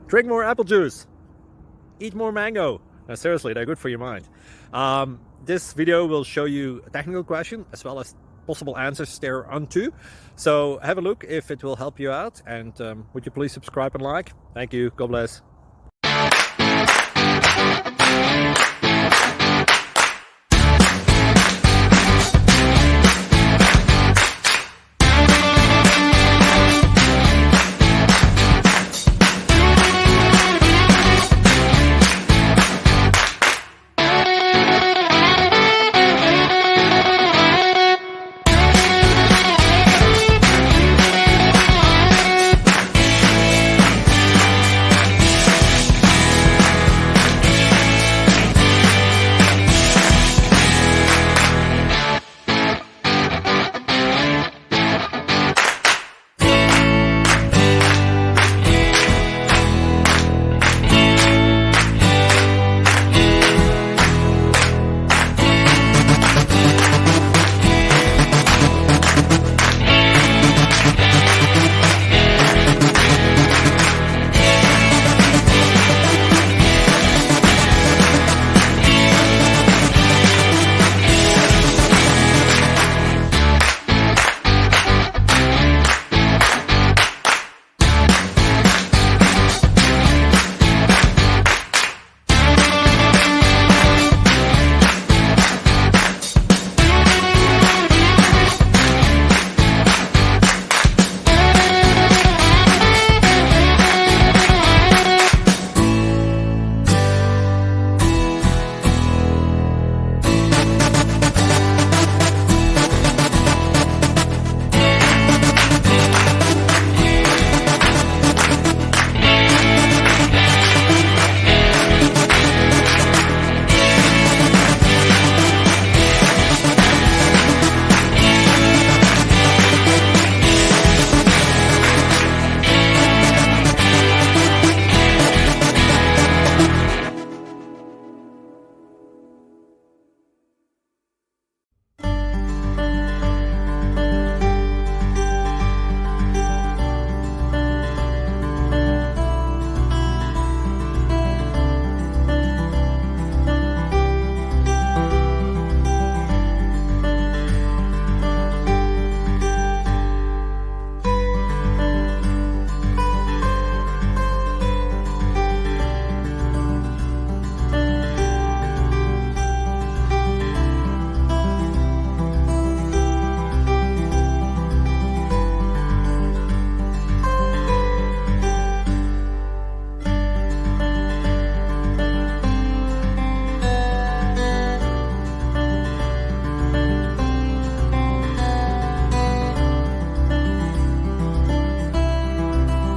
Drink more apple juice. Eat more mango. No, seriously, they're good for your mind. This video will show you a technical question as well as possible answers thereunto. So have a look if it will help you out, and would you please subscribe and like? Thank you. God bless.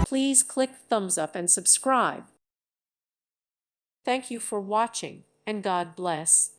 Please click thumbs up and subscribe. Thank you for watching, and God bless.